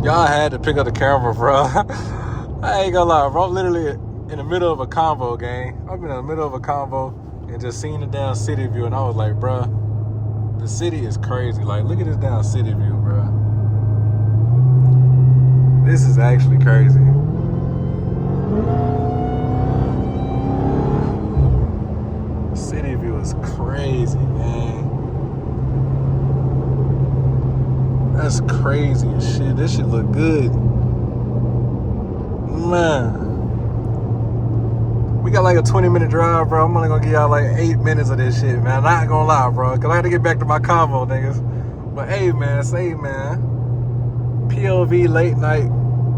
Y'all had to pick up the camera, bro. I ain't gonna lie, bro. I'm literally in the middle of a convo, gang. I've been in the middle of a convo and just seen the damn city view, and I was like, bro, the city is crazy. Like, look at this damn city view, bro. This is actually crazy. City view is crazy, man. That's crazy as shit. This shit look good. Man. We got like a 20-minute drive, bro. I'm only gonna give y'all like 8 minutes of this shit, man. Not gonna lie, bro. Cause I had to get back to my convo, niggas. But hey, man, say, man. POV late night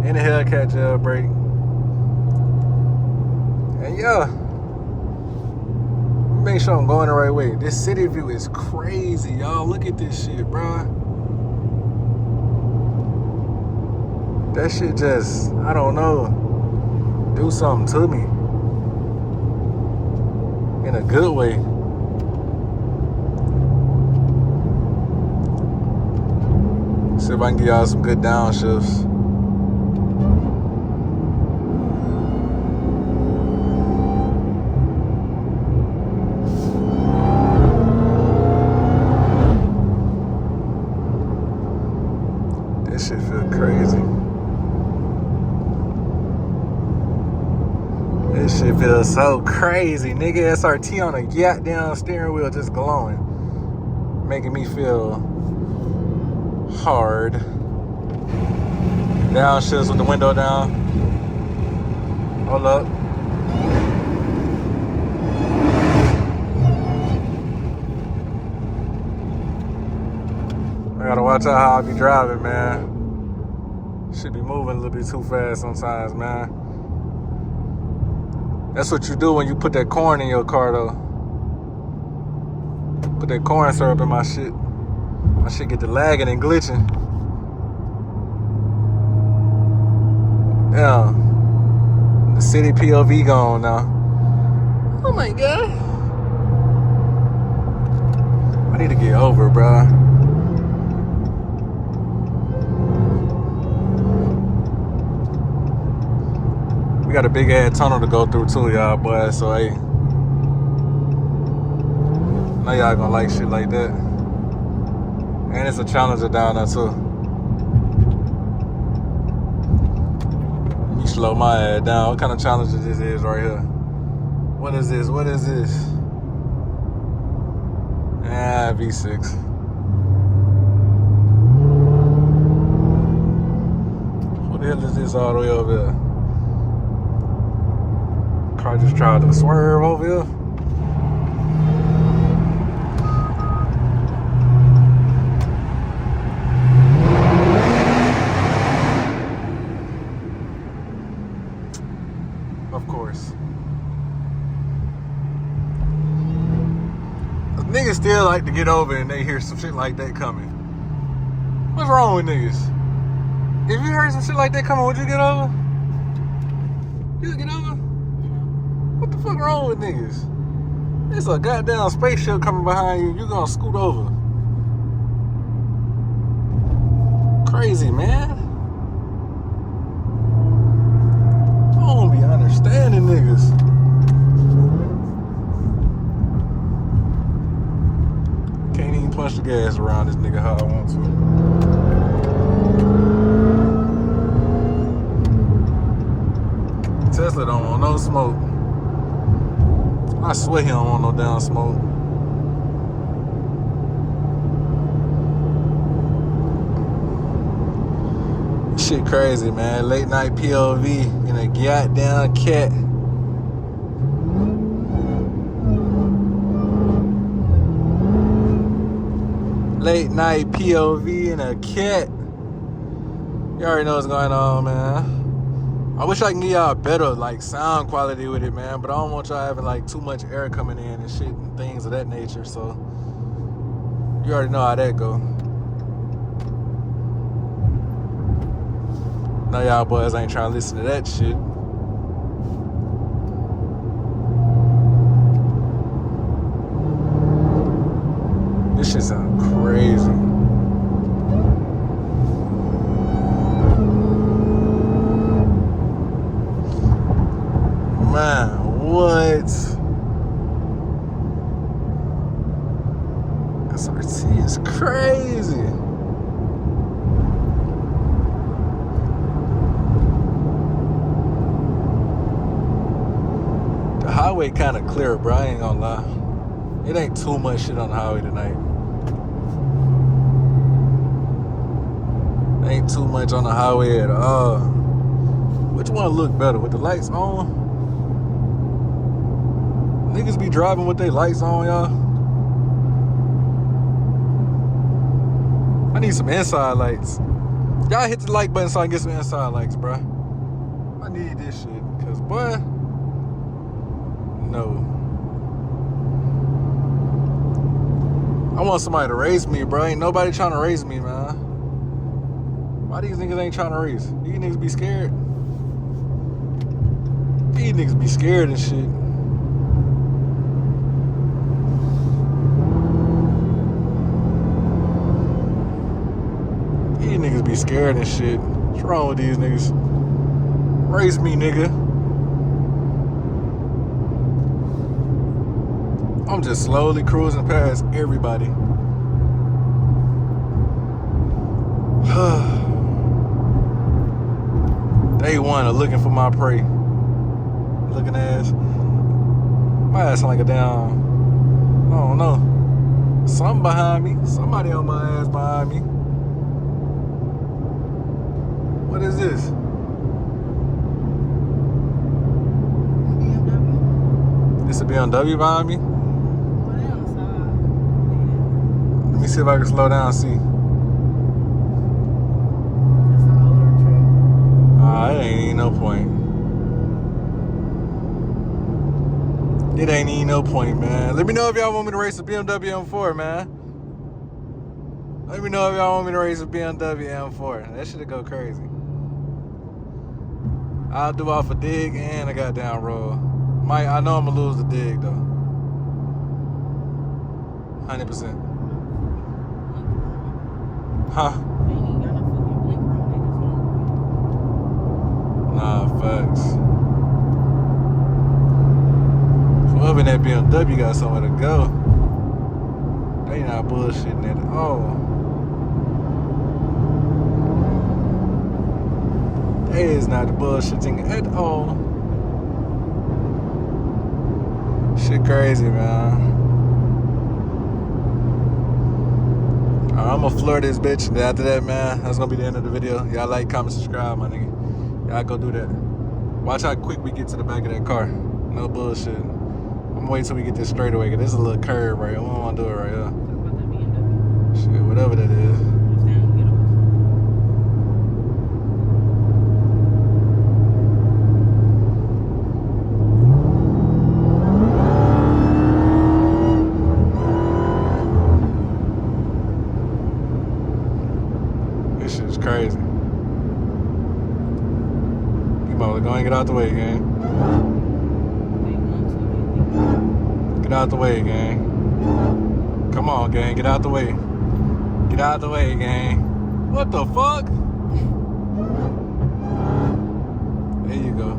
in the Hellcat Jailbreak. And yeah. Make sure I'm going the right way. This city view is crazy, y'all. Look at this shit, bro. That shit just, I don't know, do something to me. In a good way. See if I can give y'all some good downshifts. This shit feel crazy. This shit feels so crazy, nigga. SRT on a goddamn steering wheel just glowing. Making me feel hard. Downshifts with the window down. Hold up. I gotta watch out how I be driving, man. Should be moving a little bit too fast sometimes, man. That's what you do when you put that corn in your car, though. Put that corn syrup in my shit. My shit get to lagging and glitching. Yeah. The city POV gone now. Oh my god. I need to get over, bro. We got a big ass tunnel to go through too, y'all, boy. So hey, know y'all gonna like shit like that. And it's a challenger down there too. Let me slow my ass down. What kind of challenger this is right here? What is this? What is this? Ah, V6. What the hell is this all the way over there? Car just tried to swerve over here. Of course. Niggas still like to get over and they hear some shit like that coming. What's wrong with niggas? If you heard some shit like that coming, would you get over? You get over? What the fuck wrong with niggas? It's a goddamn spaceship coming behind you. You gonna scoot over? Crazy, man. I don't be understanding niggas. Can't even punch the gas around this nigga how I want to. Tesla don't want no smoke. I swear he don't want no damn smoke. Shit crazy, man. Late night POV in a goddamn cat. Late night POV in a cat. You already know what's going on, man. I wish I can give y'all better like sound quality with it, man, but I don't want y'all having like too much air coming in and shit and things of that nature, so you already know how that go. Know y'all boys ain't trying to listen to that shit. This shit sound crazy. Man, what? SRT is crazy. The highway kind of clear, bro. I ain't gonna lie. It ain't too much shit on the highway tonight. Ain't too much on the highway at all. Which one look better, with the lights on? Niggas be driving with their lights on, y'all. I need some inside lights. Y'all hit the like button so I can get some inside lights, bro. I need this shit, cause boy, no. I want somebody to race me, bro. Ain't nobody trying to race me, man. Why these niggas ain't trying to race? These niggas be scared. These niggas be scared and shit. These niggas be scared and shit. What's wrong with these niggas? Race me, nigga. I'm just slowly cruising past everybody. Day one of looking for my prey. Looking ass. My ass sound like a damn, I don't know. Something behind me. Somebody on my ass behind me. What is this? BMW. This a BMW behind me? Well, they on the side. Yeah. Let me see if I can slow down and see. That's an older truck. It ain't even no point. It ain't even no point, man. Let me know if y'all want me to race a BMW M4, man. Let me know if y'all want me to race a BMW M4. That shit'll go crazy. I'll do off a dig and a goddamn roll. I know I'm gonna lose the dig though. 100%. Huh? They ain't got no fucking blinker on. Nah, facts. Whoever in that BMW got somewhere to go. They not bullshitting at all. They is not bullshitting at all. Shit crazy, man. I'm gonna floor this bitch. And after that, man, that's gonna be the end of the video. Y'all like, comment, subscribe, my nigga. Y'all go do that. Watch how quick we get to the back of that car. No bullshit. I'm gonna wait till we get this straightaway, because this is a little curve right here. I don't wanna do it right here. Talk about that BMW. Shit, whatever that is. Just down, get off. This shit is crazy. You might go and get out the way, gang. Get out the way, gang. Come on, gang. Get out the way. Get out the way, gang. What the fuck? There you go.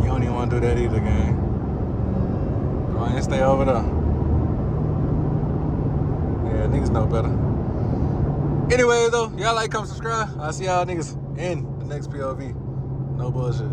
You don't even want to do that either, gang. Go ahead and stay over there. Yeah, niggas know better. Anyway, though, y'all like, comment, subscribe. I'll see y'all niggas in the next POV. No bullshit.